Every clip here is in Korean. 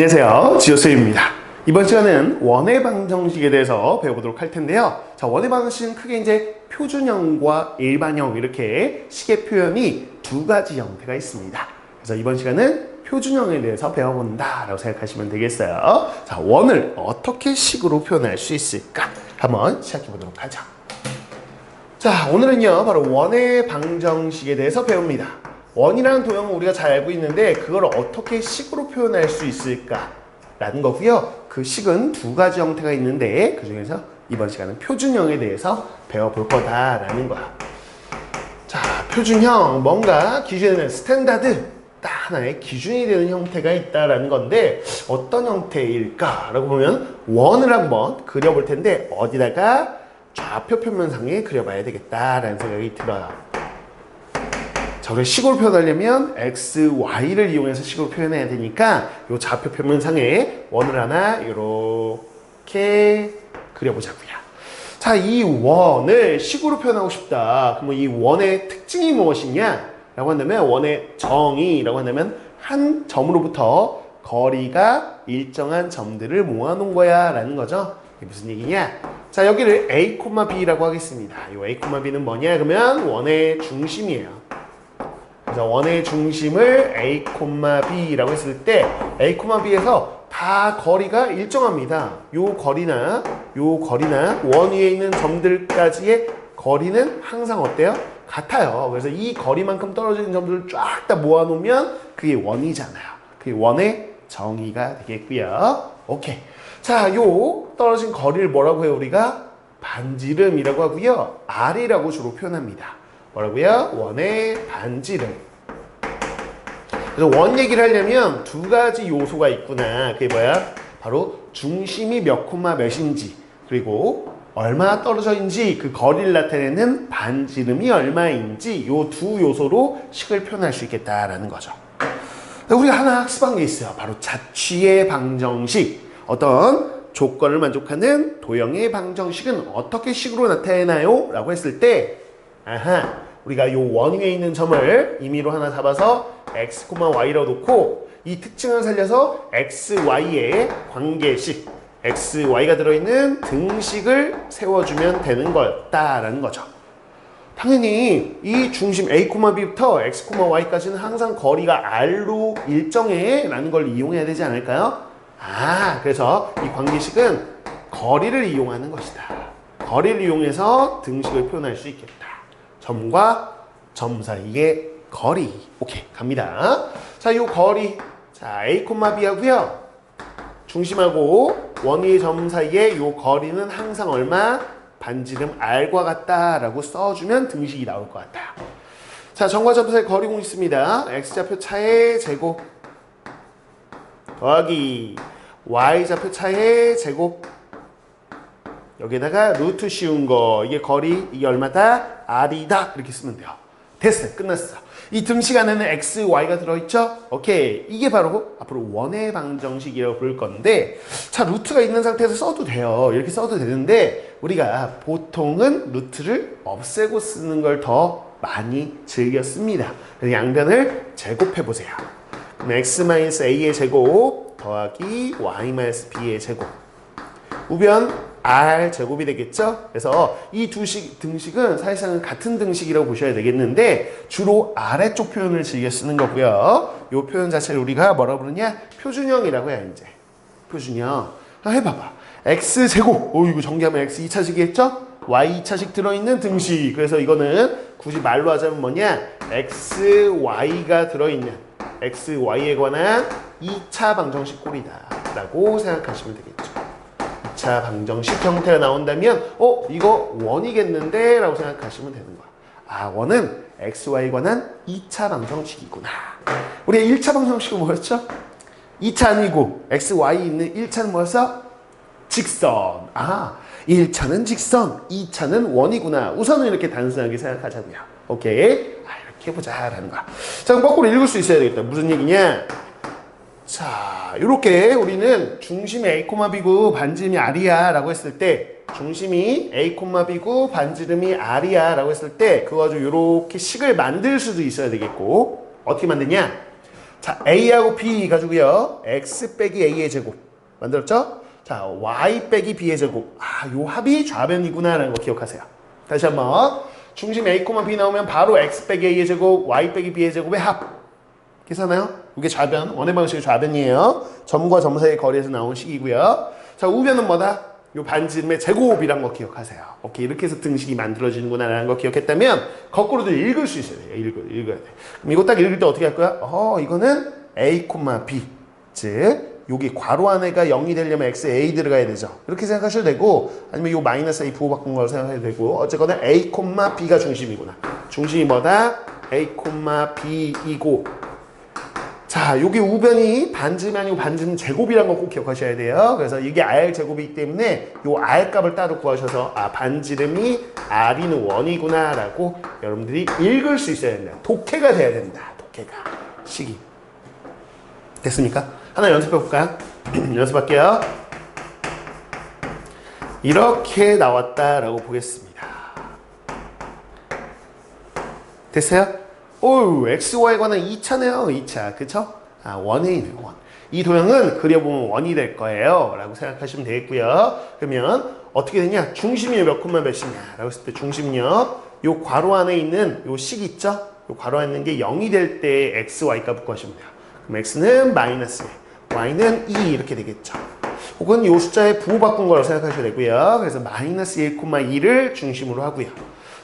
안녕하세요, 지오스입니다. 이번 시간은 원의 방정식에 대해서 배워보도록 할 텐데요. 자, 원의 방정식은 크게 이제 표준형과 일반형 이렇게 식의 표현이 두 가지 형태가 있습니다. 그래서 이번 시간은 표준형에 대해서 배워본다라고 생각하시면 되겠어요. 자, 원을 어떻게 식으로 표현할 수 있을까? 한번 시작해보도록 하죠. 자, 오늘은요, 바로 원의 방정식에 대해서 배웁니다. 원이라는 도형은 우리가 잘 알고 있는데 그걸 어떻게 식으로 표현할 수 있을까? 라는 거고요. 그 식은 두 가지 형태가 있는데 그 중에서 이번 시간은 표준형에 대해서 배워볼 거다라는 거야. 자, 표준형, 뭔가 기준에는 스탠다드, 딱 하나의 기준이 되는 형태가 있다라는 건데 어떤 형태일까? 라고 보면 원을 한번 그려볼 텐데 어디다가 좌표 평면상에 그려봐야 되겠다라는 생각이 들어요. 저를 식으로 표현하려면 x, y를 이용해서 식으로 표현해야 되니까 이 좌표 평면상에 원을 하나 이렇게 그려보자고요. 자, 이 원을 식으로 표현하고 싶다. 그러면 이 원의 특징이 무엇이냐? 라고 한다면 원의 정의라고 한다면 한 점으로부터 거리가 일정한 점들을 모아놓은 거야 라는 거죠. 이게 무슨 얘기냐? 자, 여기를 a, b라고 하겠습니다. 이 a, b는 뭐냐? 그러면 원의 중심이에요. 그래서 원의 중심을 a, b라고 했을 때 a, b에서 다 거리가 일정합니다. 요 거리나 원 위에 있는 점들까지의 거리는 항상 어때요? 같아요. 그래서 이 거리만큼 떨어지는 점들을 쫙 다 모아놓으면 그게 원이잖아요. 그게 원의 정의가 되겠고요. 오케이. 자, 요 떨어진 거리를 뭐라고 해요? 우리가 반지름이라고 하고요. R이라고 주로 표현합니다. 뭐라고요? 원의 반지름. 그래서 원 얘기를 하려면 두 가지 요소가 있구나. 그게 뭐야? 바로 중심이 몇 콤마 몇인지 그리고 얼마나 떨어져 있는지 그 거리를 나타내는 반지름이 얼마인지 요 두 요소로 식을 표현할 수 있겠다라는 거죠. 우리가 하나 학습한 게 있어요. 바로 자취의 방정식. 어떤 조건을 만족하는 도형의 방정식은 어떻게 식으로 나타내나요? 라고 했을 때 우리가 요 원 위에 있는 점을 임의로 하나 잡아서 x, y라고 놓고 이 특징을 살려서 x, y의 관계식, x, y가 들어있는 등식을 세워주면 되는 거였다라는 거죠. 당연히 이 중심 a, b부터 x, y까지는 항상 거리가 r로 일정해 라는 걸 이용해야 되지 않을까요? 그래서 이 관계식은 거리를 이용하는 것이다. 거리를 이용해서 등식을 표현할 수 있겠다. 점과 점 사이의 거리. 오케이, 갑니다. 자, 요 거리. 자, a, b 하고요. 중심하고 원 위의 점 사이의 요 거리는 항상 얼마? 반지름 r과 같다라고 써주면 등식이 나올 것 같다. 자, 점과 점 사이 거리공 있습니다. x좌표 차의 제곱 더하기 y좌표 차의 제곱 여기에다가 루트 씌운 거 이게 거리 이게 얼마다? r이다 이렇게 쓰면 돼요. 됐어요. 끝났어. 이 등식 안에는 x, y가 들어있죠? 오케이. 이게 바로 앞으로 원의 방정식이라고 부를 건데 자, 루트가 있는 상태에서 써도 돼요. 이렇게 써도 되는데 우리가 보통은 루트를 없애고 쓰는 걸 더 많이 즐겨 씁니다. 그래서 양변을 제곱해보세요. 그럼 x-a의 제곱 더하기 y-b의 제곱 우변 r 제곱이 되겠죠? 그래서 이 두 등식은 사실상은 같은 등식이라고 보셔야 되겠는데 주로 아래쪽 표현을 즐겨 쓰는 거고요. 이 표현 자체를 우리가 뭐라고 부르냐? 표준형이라고 해요. 이제 표준형. 해봐봐. x 제곱. 이거 전개하면 x 2차식이겠죠? y 2차식 들어있는 등식. 그래서 이거는 굳이 말로 하자면 뭐냐? x, y가 들어있는 x, y에 관한 2차 방정식 꼴이다 라고 생각하시면 되겠죠. 2차 방정식 형태가 나온다면 이거 원이겠는데? 라고 생각하시면 되는 거야. 원은 xy에 관한 2차 방정식이구나. 우리가 1차 방정식은 뭐였죠? 2차 아니고 xy 있는 1차는 뭐였어? 직선. 1차는 직선, 2차는 원이구나. 우선은 이렇게 단순하게 생각하자고요. 오케이? 이렇게 해보자라는 거야. 자, 그럼 거꾸로 읽을 수 있어야 되겠다. 무슨 얘기냐? 자, 이렇게 우리는 중심이 a, b고 반지름이 r이야 라고 했을 때 중심이 a, b고 반지름이 r이야 라고 했을 때 그거 가지고 이렇게 식을 만들 수도 있어야 되겠고 어떻게 만드냐? 자, a하고 b 가지고요. x 빼기 a의 제곱 만들었죠? 자, y 빼기 b의 제곱. 아, 요 합이 좌변이구나 라는 거 기억하세요. 다시 한번. 중심 a, b 나오면 바로 x 빼기 a의 제곱, y 빼기 b의 제곱의 합. 계산하나요? 이게 좌변, 원의 방식의 좌변이에요. 점과 점 사이의 거리에서 나온 식이고요. 자, 우변은 뭐다? 요 반지름의 제곱이란 거 기억하세요. 오케이, 이렇게 해서 등식이 만들어지는구나 라는 거 기억했다면 거꾸로도 읽을 수 있어야 돼요. 읽어야 돼. 그럼 이거 딱 읽을 때 어떻게 할 거야? 이거는 a, b. 즉, 여기 괄호 안에가 0이 되려면 x에 a 들어가야 되죠. 이렇게 생각하셔도 되고, 아니면 요 마이너스 a 부호바꾼 걸 생각해도 되고, 어쨌거나 a, b가 중심이구나. 중심이 뭐다? a, b이고, 자, 여기 우변이 반지름이 아니고 반지름 제곱이란 거 꼭 기억하셔야 돼요. 그래서 이게 r 제곱이기 때문에 요 r 값을 따로 구하셔서 반지름이 r이는 원이구나 라고 여러분들이 읽을 수 있어야 된다. 독해가 돼야 된다. 독해가. 식이. 됐습니까? 하나 연습해 볼까요? 연습할게요. 이렇게 나왔다라고 보겠습니다. 됐어요? 오, XY에 관한 2차네요. 2차. 그쵸? 원에 있는 원. 이 도형은 그려보면 원이 될 거예요. 라고 생각하시면 되겠고요. 그러면 어떻게 되냐? 중심이 몇 콤마 몇이냐? 라고 했을 때 중심은요. 요 괄호 안에 있는 요 식 있죠? 요 괄호 안에 있는 게 0이 될 때 X, Y 값 구하시면 돼요. 그럼 X는 마이너스 1, Y는 2 이렇게 되겠죠. 혹은 요 숫자에 부호 바꾼 거라고 생각하셔도 되고요. 그래서 마이너스 1, 2를 중심으로 하고요.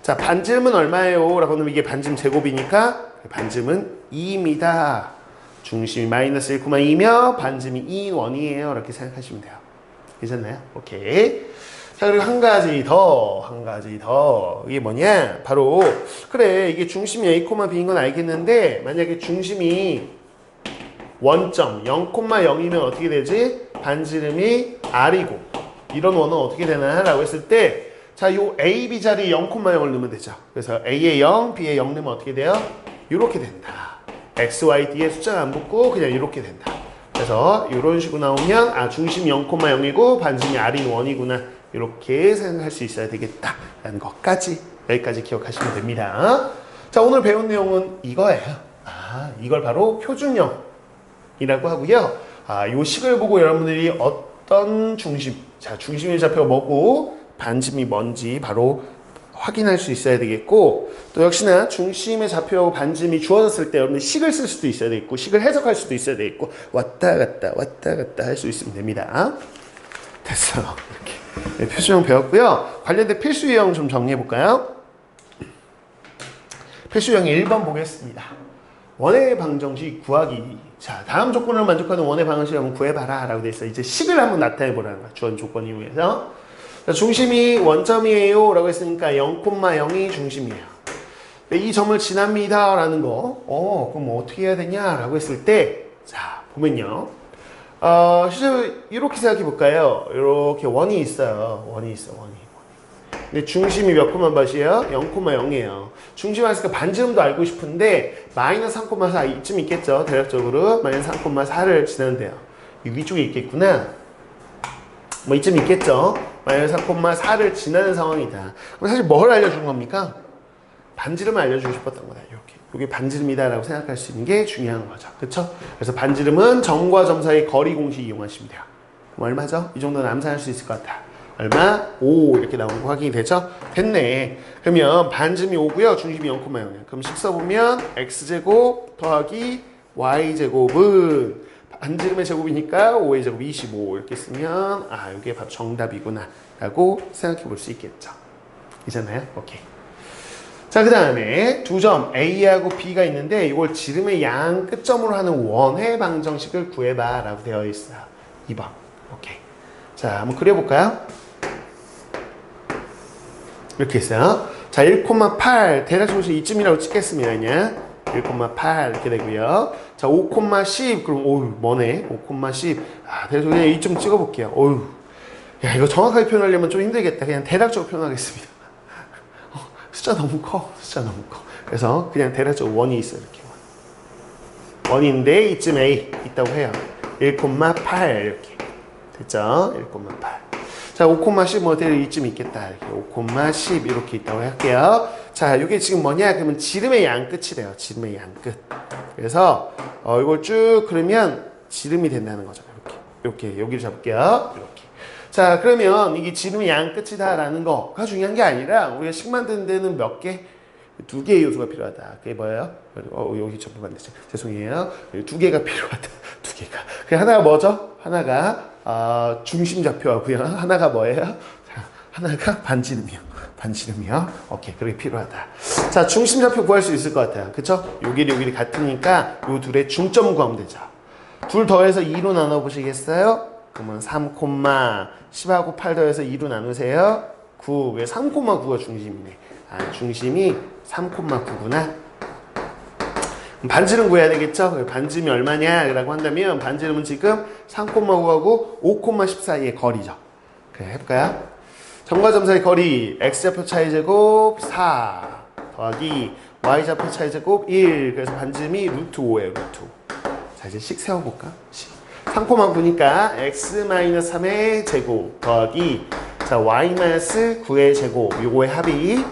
자, 반지름은 얼마예요? 라고 하면 이게 반지름 제곱이니까 반지름은 2입니다. 중심이 마이너스 1, 2며 반지름이 2인 원이에요. 이렇게 생각하시면 돼요. 괜찮나요? 오케이. 자, 그리고 한 가지 더. 이게 뭐냐? 바로 그래, 이게 중심이 a, b인 건 알겠는데 만약에 중심이 원점 0,0이면 어떻게 되지? 반지름이 r이고 이런 원은 어떻게 되나? 라고 했을 때 자, 요 A, B 자리에 0,0을 넣으면 되죠. 그래서 A에 0, B에 0 넣으면 어떻게 돼요? 이렇게 된다. X, Y, D에 숫자가 안 붙고 그냥 이렇게 된다. 그래서 이런 식으로 나오면 중심 0,0이고 반지름이 R인 원이구나. 이렇게 생각할 수 있어야 되겠다. 라는 것까지 여기까지 기억하시면 됩니다. 자, 오늘 배운 내용은 이거예요. 이걸 바로 표준형이라고 하고요. 요 식을 보고 여러분들이 어떤 중심, 자, 중심의 좌표가 뭐고 반지름이 뭔지 바로 확인할 수 있어야 되겠고 또 역시나 중심의 좌표하고 반지름이 주어졌을 때 여러분들 식을 쓸 수도 있어야 되겠고 식을 해석할 수도 있어야 되겠고 왔다 갔다 할 수 있으면 됩니다. 됐어요. 이렇게 네, 표준형 배웠고요. 관련된 필수 유형 좀 정리해 볼까요? 필수 유형 1번 보겠습니다. 원의 방정식 구하기. 자, 다음 조건을 만족하는 원의 방정식을 한번 구해봐라 라고 돼 있어요. 이제 식을 한번 나타내 보라는 거야. 주어진 조건 이용해서. 중심이 원점이에요 라고 했으니까 0,0이 중심이에요. 이 점을 지납니다 라는 거 그럼 어떻게 해야 되냐 라고 했을 때 자 보면요 실제로 이렇게 생각해 볼까요? 이렇게 원이 있어요. 원이 근데 중심이 몇 콤마 몇이에요? 0,0이에요. 중심 안에서 반지름도 알고 싶은데 마이너스 3,4 이쯤 있겠죠. 대략적으로 마이너스 3,4를 지나는데요. 이 위쪽에 있겠구나. 뭐 이쯤 있겠죠. 마이너스 3,4를 지나는 상황이다. 그럼 사실 뭘 알려준 겁니까? 반지름을 알려주고 싶었던 거다. 이렇게. 이게 반지름이다라고 생각할 수 있는 게 중요한 거죠. 그렇죠? 그래서 반지름은 점과 점 사이의 거리 공식 이용하시면 돼요. 그럼 얼마죠? 이 정도는 암산할 수 있을 것 같아. 얼마? 5 이렇게 나오는 거 확인이 되죠? 됐네. 그러면 반지름이 5고요. 중심이 0,0이에요. 그럼 식 써보면 x제곱 더하기 y제곱은 반지름의 제곱이니까 5의 제곱 25 이렇게 쓰면 이게 바로 정답이구나 라고 생각해 볼 수 있겠죠. 이잖아요? 오케이. 자, 그 다음에 두 점 A하고 B가 있는데 이걸 지름의 양 끝점으로 하는 원의 방정식을 구해봐 라고 되어 있어요. 2번. 오케이. 자, 한번 그려볼까요? 이렇게 있어요. 자, 1,8 대략적으로 이쯤이라고 찍겠습니다. 그냥 1,8 이렇게 되고요. 자, 5,10 그럼 뭐네? 5,10 대략적으로 그냥 이쯤 찍어볼게요. 야, 이거 정확하게 표현하려면 좀 힘들겠다. 그냥 대략적으로 표현하겠습니다. 숫자 너무 커. 그래서 그냥 대략적으로 원이 있어요. 이렇게 원인데 이쯤 A 있다고 해요. 1,8 이렇게 됐죠? 1,8 자, 5,10 뭐 대략 이쯤 있겠다. 이렇게 5,10 이렇게 있다고 할게요. 자, 이게 지금 뭐냐? 그러면 지름의 양 끝이래요. 지름의 양 끝. 그래서 이걸 쭉 그리면 지름이 된다는 거죠. 이렇게 여기를 잡을게요. 이렇게. 자, 그러면 이게 지름이 양 끝이다라는 거가 중요한 게 아니라 우리가 식 만드는 데는 몇 개? 두 개의 요소가 필요하다. 그게 뭐예요? 여기 접으면 안 되죠. 죄송해요. 두 개가 필요하다. 두 개가. 그 하나가 뭐죠? 하나가 중심좌표하고요. 하나가 뭐예요? 자, 하나가 반지름이요. 반지름이요. 오케이, 그렇게 필요하다. 자, 중심좌표 구할 수 있을 것 같아요. 그쵸? 요길이 같으니까 요 둘의 중점 구하면 되죠. 둘 더해서 2로 나눠보시겠어요? 그러면 3, 10하고 8 더해서 2로 나누세요. 9. 왜 3,9가 중심이네. 중심이 3,9구나. 반지름 구해야 되겠죠? 반지름이 얼마냐? 라고 한다면 반지름은 지금 3,9하고 5,10 사이의 거리죠. 그래, 해볼까요? 점과 점 사이 거리 x좌표 차이 제곱 4 더하기 y좌표 차이 제곱 1. 그래서 반지름이 루트 5예요. 루트 5. 자, 이제 식 세워볼까? 3,9니까 x-3의 제곱 더하기 자 y-9의 제곱 요거의 합이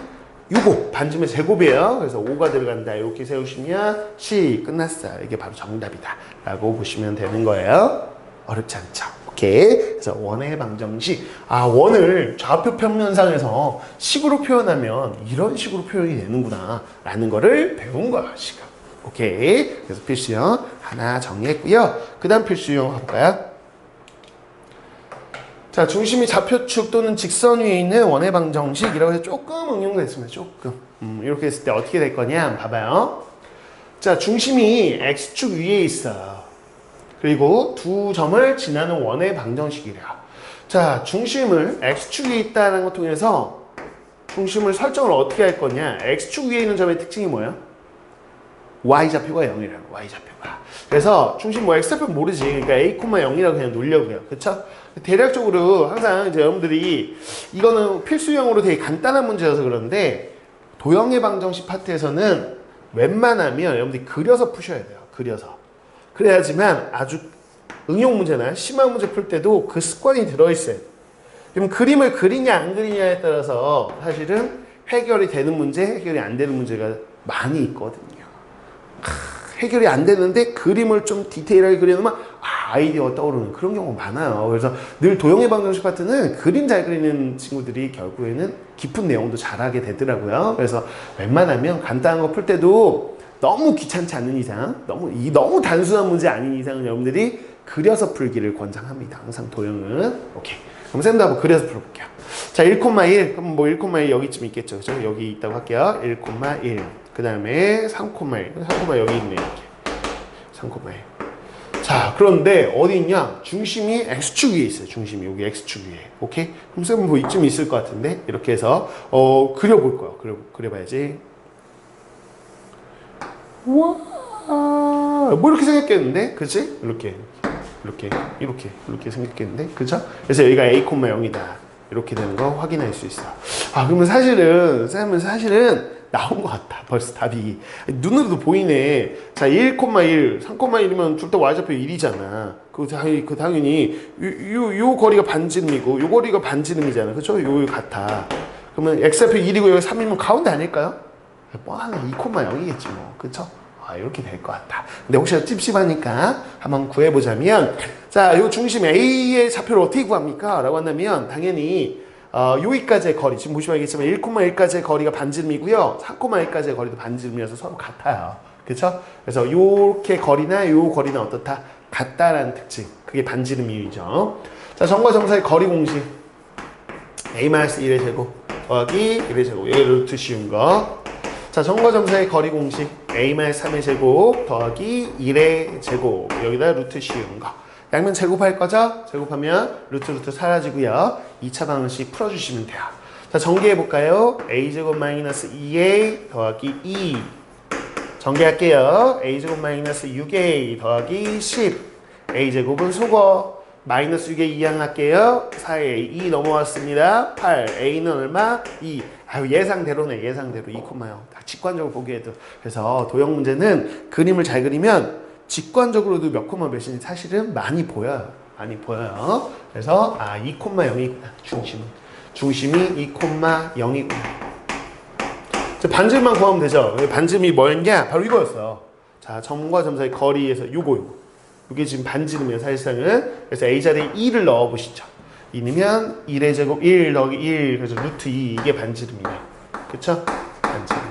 6고 반지름의 제곱이에요. 그래서 5가 들어간다. 이렇게 세우시면 식 끝났어요. 이게 바로 정답이다 라고 보시면 되는 거예요. 어렵지 않죠? 오케이. 그래서 원의 방정식. 원을 좌표 평면상에서 식으로 표현하면 이런 식으로 표현이 되는구나 라는 거를 배운 거야 지금. 오케이. 그래서 필수형 하나 정리했고요. 그 다음 필수형 해볼까요? 자, 중심이 좌표축 또는 직선 위에 있는 원의 방정식이라고 해서 조금 응용가 있습니다. 조금. 이렇게 했을 때 어떻게 될 거냐? 봐봐요. 자, 중심이 x축 위에 있어요. 그리고 두 점을 지나는 원의 방정식이래요. 자, 중심을 x축 위에 있다는 것 통해서 중심을 설정을 어떻게 할 거냐? x축 위에 있는 점의 특징이 뭐예요? y좌표가 0이라고. y좌표가. 그래서 중심 x좌표 모르지. 그러니까 a, 0이라고 그냥 놓으려고요. 그쵸? 대략적으로 항상 이제 여러분들이 이거는 필수형으로 되게 간단한 문제여서 그런데 도형의 방정식 파트에서는 웬만하면 여러분들이 그려서 푸셔야 돼요. 그려서. 그래야지만 아주 응용 문제나 심한 문제 풀 때도 그 습관이 들어있어요. 그럼 그림을 그리냐 안 그리냐에 따라서 사실은 해결이 되는 문제, 해결이 안 되는 문제가 많이 있거든요. 해결이 안 되는데 그림을 좀 디테일하게 그려놓으면 아이디어가 떠오르는 그런 경우가 많아요. 그래서 늘 도형의 방정식 파트는 그림 잘 그리는 친구들이 결국에는 깊은 내용도 잘하게 되더라고요. 그래서 웬만하면 간단한 거 풀 때도 너무 귀찮지 않는 이상, 너무 단순한 문제 아닌 이상은 여러분들이 그려서 풀기를 권장합니다. 항상 도형은. 오케이. 그럼 쌤도 한번 그려서 풀어볼게요. 자, 1,1. 그럼 뭐 1,1 여기쯤 있겠죠. 그죠? 여기 있다고 할게요. 1,1. 그 다음에 3,1. 3,1 여기 있네. 이렇게. 3,1. 자, 그런데 어디 있냐? 중심이 x축 위에 있어요. 중심이 여기 x축 위에. 오케이? 그럼 쌤은 뭐 이쯤 있을 것 같은데 이렇게 해서 그려볼 거예요. 그려봐야지. 와, 뭐 이렇게 생겼겠는데, 그치? 이렇게 생겼겠는데, 그죠? 그래서 여기가 a, 0이다. 이렇게 되는 거 확인할 수 있어. 그러면 쌤은 사실은 나온 것 같다. 벌써 답이. 눈으로도 보이네. 자, 1,1, 3,1이면 둘 다 y좌표 1이잖아. 당연히, 요 거리가 반지름이고, 요 거리가 반지름이잖아. 그쵸? 요 같아. 그러면 x좌표 1이고 여기 3이면 가운데 아닐까요? 뻔하네. 2,0이겠지 뭐. 그쵸? 이렇게 될 것 같다. 근데 혹시 찝찝하니까 한번 구해보자면, 자, 요 중심 A의 좌표를 어떻게 구합니까? 라고 한다면, 당연히, 여기까지의 거리, 지금 보시면 알겠지만 1,1까지의 거리가 반지름이고요. 3,1까지의 거리도 반지름이어서 서로 같아요. 그쵸? 그래서 요렇게 거리나 요 거리는 어떻다? 같다라는 특징. 그게 반지름 이유죠. 자, 점과 점 사이 거리 공식. A-1의 제곱 더하기 1의 제곱. 이게 루트 씌운 거. 자, 점과 점 사이 거리 공식 A-3의 제곱 더하기 1의 제곱. 여기다 루트 씌운 거. 양면 제곱할 거죠? 제곱하면 루트 사라지고요. 2차 방정식 풀어주시면 돼요. 자, 전개해볼까요? a제곱 마이너스 2a 더하기 2. 전개할게요. a제곱 마이너스 6a 더하기 10. a제곱은 속어. 마이너스 6에 2항 할게요. 4a 2 넘어왔습니다. 8. a는 얼마? 2. 예상대로네. 예상대로 2,0. 직관적으로 보기에도. 그래서 도형 문제는 그림을 잘 그리면 직관적으로도 몇 콤마 몇인지 사실은 많이 보여요. 많이 보여요. 그래서 2,0이구나. 중심이 2,0이구나. 반지름만 구하면 되죠. 반지름이 뭐였냐? 바로 이거였어요. 자, 점과 점 사이 거리에서 요거. 이게 지금 반지름이에요, 사실상은. 그래서 A 자리에 2를 넣어 보시죠. 2면 1의 제곱 1 더하기 1, 그래서 루트 2, 이게 반지름이에요. 그쵸? 반지름.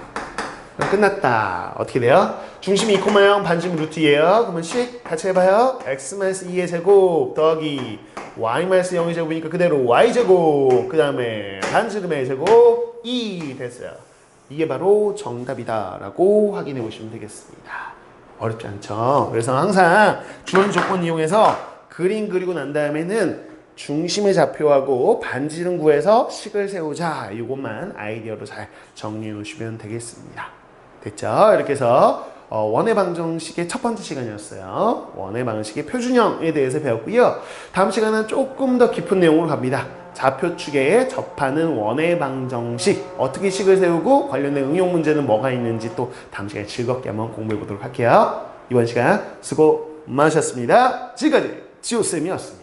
그럼 끝났다. 어떻게 돼요? 중심이 2,0, 반지름 루트 2예요. 그러면 식 같이 해봐요. x-2의 제곱 더하기 y-0의 제곱이니까 그대로 y제곱, 그 다음에 반지름의 제곱 2 됐어요. 이게 바로 정답이다 라고 확인해 보시면 되겠습니다. 어렵지 않죠? 그래서 항상 주어진 조건 이용해서 그림 그리고 난 다음에는 중심의 좌표하고 반지름 구해서 식을 세우자. 이것만 아이디어로 잘 정리해 놓으시면 되겠습니다. 됐죠? 이렇게 해서 원의 방정식의 첫 번째 시간이었어요. 원의 방정식의 표준형에 대해서 배웠고요. 다음 시간은 조금 더 깊은 내용으로 갑니다. 좌표축에 접하는 원의 방정식, 어떻게 식을 세우고 관련된 응용 문제는 뭐가 있는지 또 다음 시간에 즐겁게 한번 공부해 보도록 할게요. 이번 시간 수고 많으셨습니다. 지금까지 지호쌤이었습니다.